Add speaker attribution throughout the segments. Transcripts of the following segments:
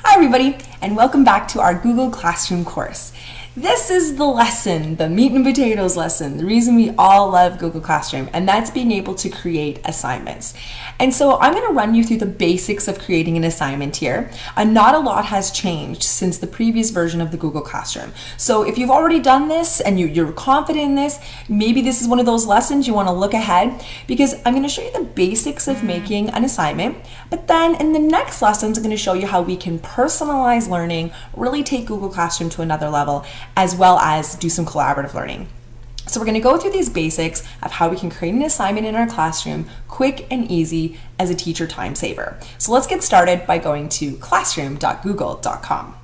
Speaker 1: Hi everybody, and welcome back to our Google Classroom course. This is the lesson, the meat and potatoes lesson, the reason we all love Google Classroom, and that's being able to create assignments. And so I'm going to run you through the basics of creating an assignment here. And not a lot has changed since the previous version of the Google Classroom. So if you've already done this and you're confident in this, maybe this is one of those lessons you want to look ahead, because I'm going to show you the basics of making an assignment. But then in the next lessons, I'm going to show you how we can personalize learning, really take Google Classroom to another level, as well as do some collaborative learning. So we're going to go through these basics of how we can create an assignment in our classroom quick and easy as a teacher time saver. So let's get started by going to classroom.google.com.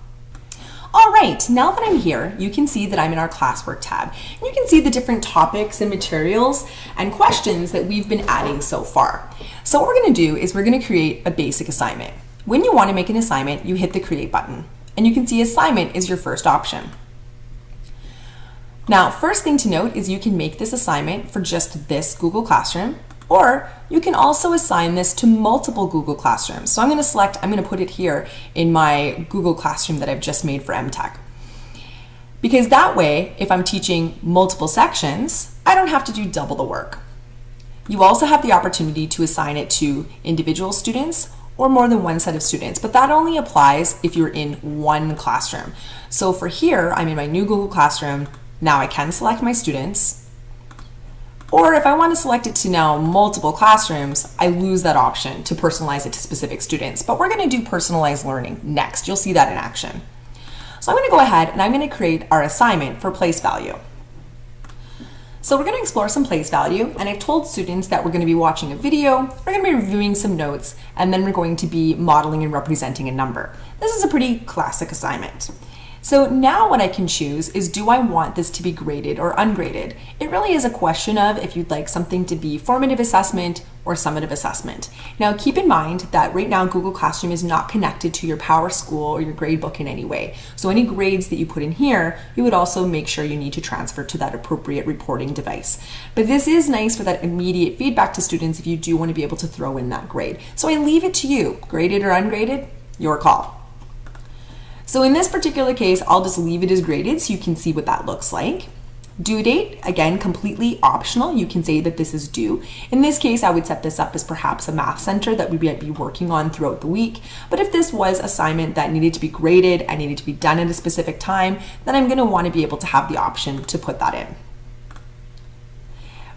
Speaker 1: All right, now that I'm here, you can see that I'm in our classwork tab. And you can see the different topics and materials and questions that we've been adding so far. So what we're going to do is we're going to create a basic assignment. When you want to make an assignment, you hit the create button, and you can see assignment is your first option. Now, first thing to note is you can make this assignment for just this Google Classroom, or you can also assign this to multiple Google Classrooms. So I'm going to put it here in my Google Classroom that I've just made for MTech. Because that way, if I'm teaching multiple sections, I don't have to do double the work. You also have the opportunity to assign it to individual students or more than one set of students, but that only applies if you're in one classroom. So for here, I'm in my new Google Classroom. Now I can select my students, or if I want to select it to now multiple classrooms, I lose that option to personalize it to specific students. But we're going to do personalized learning next. You'll see that in action. So I'm going to go ahead and I'm going to create our assignment for place value. So we're going to explore some place value, and I've told students that we're going to be watching a video, we're going to be reviewing some notes, and then we're going to be modeling and representing a number. This is a pretty classic assignment. So now what I can choose is, do I want this to be graded or ungraded? It really is a question of if you'd like something to be formative assessment or summative assessment. Now keep in mind that right now Google Classroom is not connected to your PowerSchool or your gradebook in any way. So any grades that you put in here, you would also make sure you need to transfer to that appropriate reporting device. But this is nice for that immediate feedback to students if you do want to be able to throw in that grade. So I leave it to you, graded or ungraded, your call. So in this particular case, I'll just leave it as graded so you can see what that looks like. Due date, again, completely optional. You can say that this is due. In this case, I would set this up as perhaps a math center that we might be working on throughout the week. But if this was assignment that needed to be graded and needed to be done at a specific time, then I'm going to want to be able to have the option to put that in.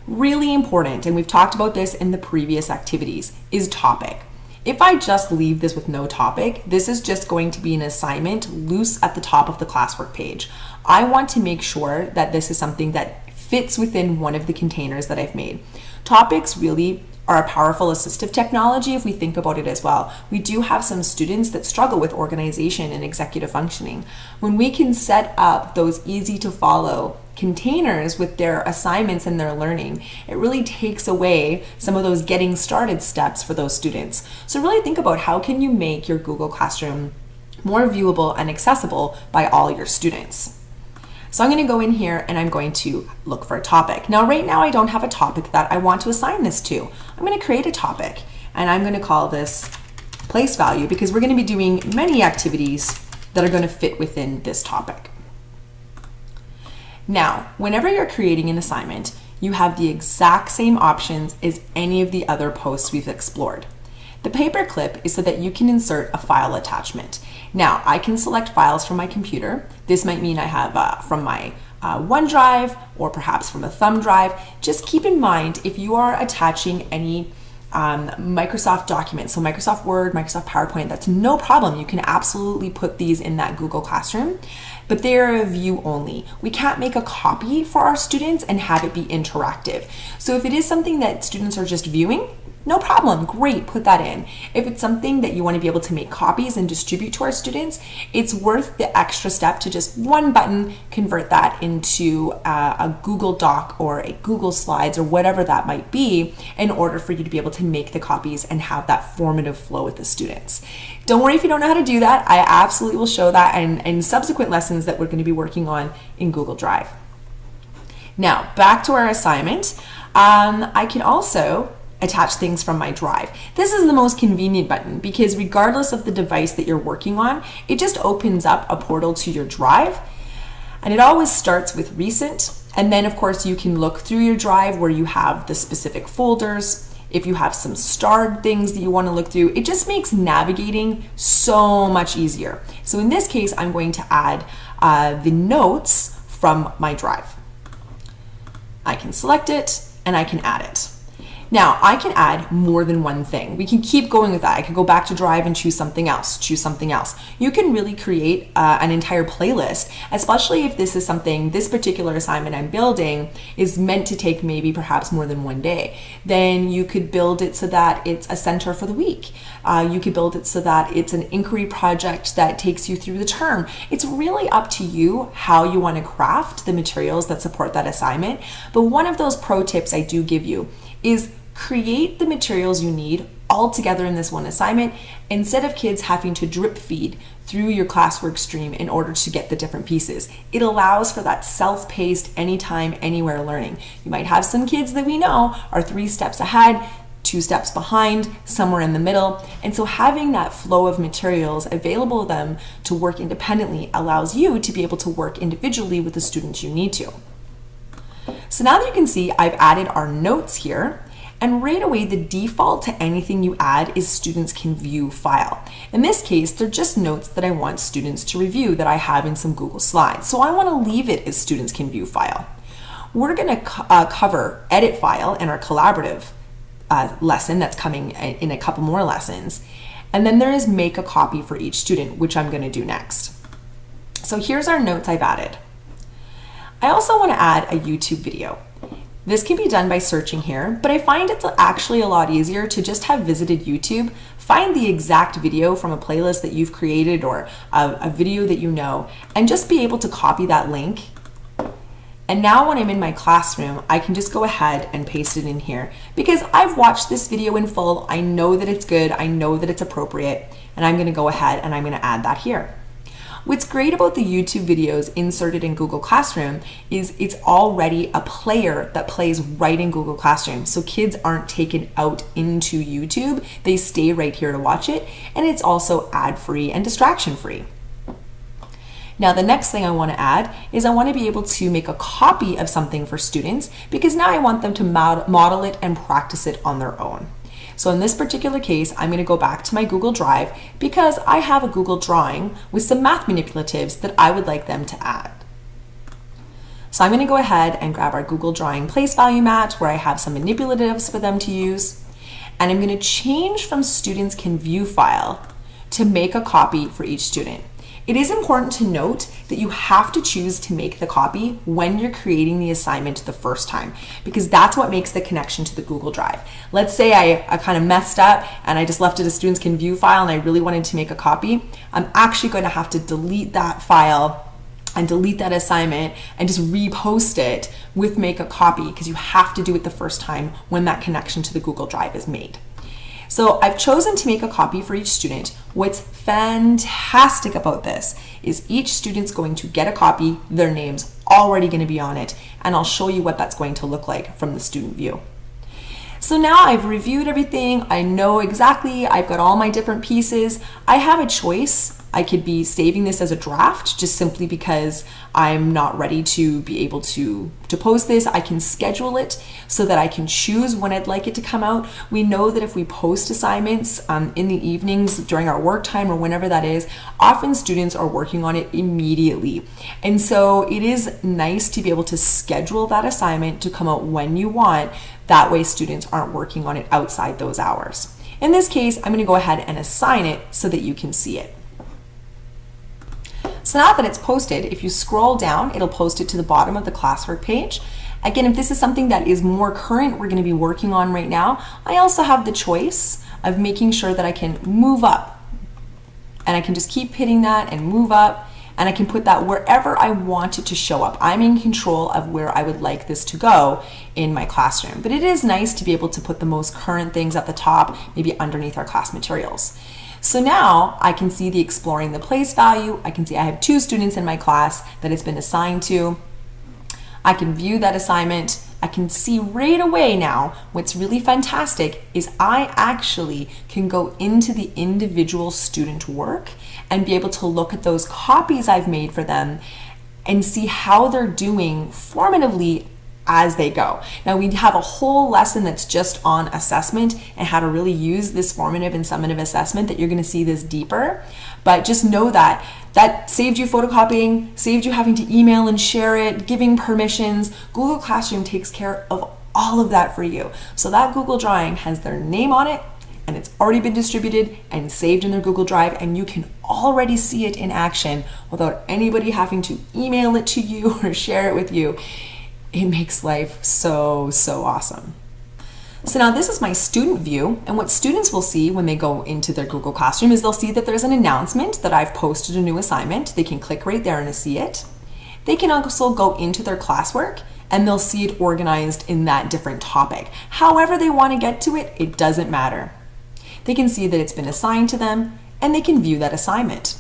Speaker 1: Really important, and we've talked about this in the previous activities, is topic. If I just leave this with no topic, this is just going to be an assignment loose at the top of the classwork page. I want to make sure that this is something that fits within one of the containers that I've made. Topics really are a powerful assistive technology if we think about it as well. We do have some students that struggle with organization and executive functioning. When we can set up those easy to follow containers with their assignments and their learning, it really takes away some of those getting started steps for those students. So really think about how can you make your Google Classroom more viewable and accessible by all your students. So I'm going to go in here and I'm going to look for a topic. Now right now I don't have a topic that I want to assign this to. I'm going to create a topic and I'm going to call this place value, because we're going to be doing many activities that are going to fit within this topic. Now, whenever you're creating an assignment, you have the exact same options as any of the other posts we've explored. The paperclip is so that you can insert a file attachment. Now, I can select files from my computer. This might mean I have from my OneDrive or perhaps from a thumb drive. Just keep in mind, if you are attaching any Microsoft documents, so Microsoft Word, Microsoft PowerPoint, that's no problem. You can absolutely put these in that Google Classroom, but they're a view only. We can't make a copy for our students and have it be interactive. So if it is something that students are just viewing, no problem, great, put that in. If it's something that you want to be able to make copies and distribute to our students, it's worth the extra step to just one button, convert that into a Google Doc or a Google Slides or whatever that might be, in order for you to be able to make the copies and have that formative flow with the students. Don't worry if you don't know how to do that. I absolutely will show that in subsequent lessons that we're going to be working on in Google Drive. Now, back to our assignment. I can also attach things from my Drive. This is the most convenient button because regardless of the device that you're working on, it just opens up a portal to your Drive. And it always starts with recent. And then of course you can look through your Drive where you have the specific folders. If you have some starred things that you want to look through, it just makes navigating so much easier. So in this case, I'm going to add the notes from my Drive. I can select it and I can add it. Now, I can add more than one thing. We can keep going with that. I could go back to Drive and choose something else, You can really create an entire playlist, especially if this is something, this particular assignment I'm building is meant to take maybe perhaps more than one day. Then you could build it so that it's a center for the week. You could build it so that it's an inquiry project that takes you through the term. It's really up to you how you want to craft the materials that support that assignment. But one of those pro tips I do give you is create the materials you need all together in this one assignment instead of kids having to drip feed through your classwork stream in order to get the different pieces. It allows for that self-paced, anytime, anywhere learning. You might have some kids that we know are 3 steps ahead, 2 steps behind, somewhere in the middle. And so having that flow of materials available to them to work independently allows you to be able to work individually with the students you need to. So now that you can see, I've added our notes here. And right away, the default to anything you add is students can view file. In this case, they're just notes that I want students to review that I have in some Google Slides. So I want to leave it as students can view file. We're going to cover edit file in our collaborative lesson that's coming in a couple more lessons. And then there is make a copy for each student, which I'm going to do next. So here's our notes I've added. I also want to add a YouTube video. This can be done by searching here, but I find it's actually a lot easier to just have visited YouTube, find the exact video from a playlist that you've created or a video that you know, and just be able to copy that link. And now when I'm in my classroom, I can just go ahead and paste it in here because I've watched this video in full. I know that it's good. I know that it's appropriate, and I'm going to go ahead and I'm going to add that here. What's great about the YouTube videos inserted in Google Classroom is it's already a player that plays right in Google Classroom. So kids aren't taken out into YouTube. They stay right here to watch it. And it's also ad-free and distraction-free. Now, the next thing I want to add is I want to be able to make a copy of something for students because now I want them to model it and practice it on their own. So in this particular case, I'm going to go back to my Google Drive because I have a Google drawing with some math manipulatives that I would like them to add. So I'm going to go ahead and grab our Google Drawing place value mat where I have some manipulatives for them to use. And I'm going to change from students can view file to make a copy for each student. It is important to note that you have to choose to make the copy when you're creating the assignment the first time, because that's what makes the connection to the Google Drive. Let's say I kind of messed up and I just left it as students can view file and I really wanted to make a copy. I'm actually going to have to delete that file and delete that assignment and just repost it with make a copy because you have to do it the first time when that connection to the Google Drive is made. So I've chosen to make a copy for each student. What's fantastic about this is each student's going to get a copy, their name's already going to be on it, and I'll show you what that's going to look like from the student view. So now I've reviewed everything, I know exactly, I've got all my different pieces. I have a choice. I could be saving this as a draft just simply because I'm not ready to be able to post this. I can schedule it so that I can choose when I'd like it to come out. We know that if we post assignments in the evenings during our work time or whenever that is, often students are working on it immediately. And so it is nice to be able to schedule that assignment to come out when you want. That way students aren't working on it outside those hours. In this case, I'm going to go ahead and assign it so that you can see it. So now that it's posted, if you scroll down, it'll post it to the bottom of the classwork page. Again, if this is something that is more current, we're going to be working on right now, I also have the choice of making sure that I can move up. And I can just keep hitting that and move up, and I can put that wherever I want it to show up. I'm in control of where I would like this to go in my classroom. But it is nice to be able to put the most current things at the top, maybe underneath our class materials. So now I can see the exploring the place value. I can see I have 2 students in my class that it's been assigned to. I can view that assignment. I can see right away now what's really fantastic is I actually can go into the individual student work and be able to look at those copies I've made for them and see how they're doing formatively as they go. Now we have a whole lesson that's just on assessment and how to really use this formative and summative assessment that you're going to see this deeper. But just know that that saved you photocopying, saved you having to email and share it, giving permissions. Google Classroom takes care of all of that for you. So that Google drawing has their name on it and it's already been distributed and saved in their Google Drive, and you can already see it in action without anybody having to email it to you or share it with you. It makes life so awesome. So now this is my student view, and what students will see when they go into their Google Classroom is they'll see that there's an announcement that I've posted a new assignment. They can click right there and see it. They can also go into their classwork and they'll see it organized in that different topic. However they want to get to it, it doesn't matter. They can see that it's been assigned to them and they can view that assignment.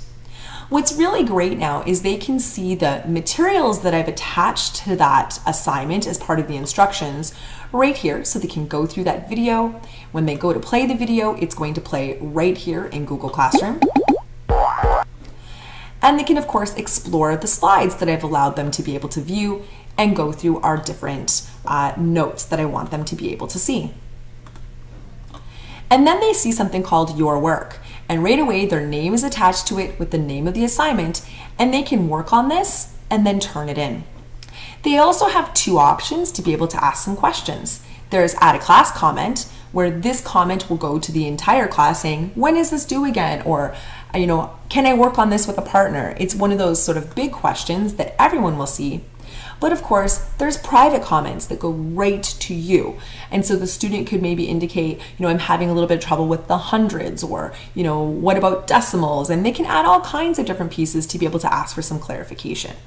Speaker 1: What's really great now is they can see the materials that I've attached to that assignment as part of the instructions right here, so they can go through that video. When they go to play the video, it's going to play right here in Google Classroom. And they can, of course, explore the slides that I've allowed them to be able to view and go through our different notes that I want them to be able to see. And then they see something called Your Work. And right away, their name is attached to it with the name of the assignment, and they can work on this and then turn it in. They also have two options to be able to ask some questions. There's Add a Class comment, where this comment will go to the entire class saying, when is this due again? Or, can I work on this with a partner? It's one of those sort of big questions that everyone will see. But of course, there's private comments that go right to you. And so the student could maybe indicate, I'm having a little bit of trouble with the hundreds, or, what about decimals? And they can add all kinds of different pieces to be able to ask for some clarification.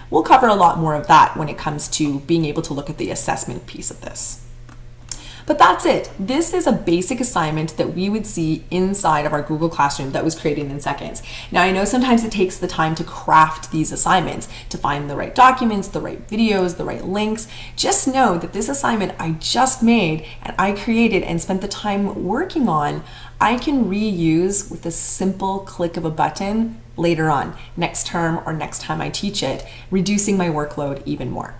Speaker 1: We'll cover a lot more of that when it comes to being able to look at the assessment piece of this. But that's it. This is a basic assignment that we would see inside of our Google Classroom that was created in seconds. Now I know sometimes it takes the time to craft these assignments, to find the right documents, the right videos, the right links. Just know that this assignment I just made and I created and spent the time working on, I can reuse with a simple click of a button later on, next term or next time I teach it, reducing my workload even more.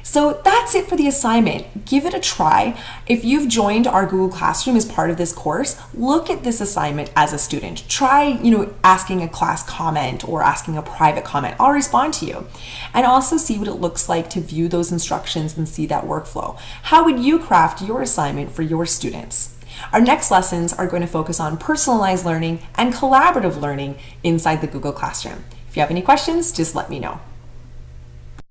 Speaker 1: So that's it for the assignment. Give it a try. If you've joined our Google Classroom as part of this course, look at this assignment as a student. Try, asking a class comment or asking a private comment. I'll respond to you. And also see what it looks like to view those instructions and see that workflow. How would you craft your assignment for your students? Our next lessons are going to focus on personalized learning and collaborative learning inside the Google Classroom. If you have any questions, just let me know.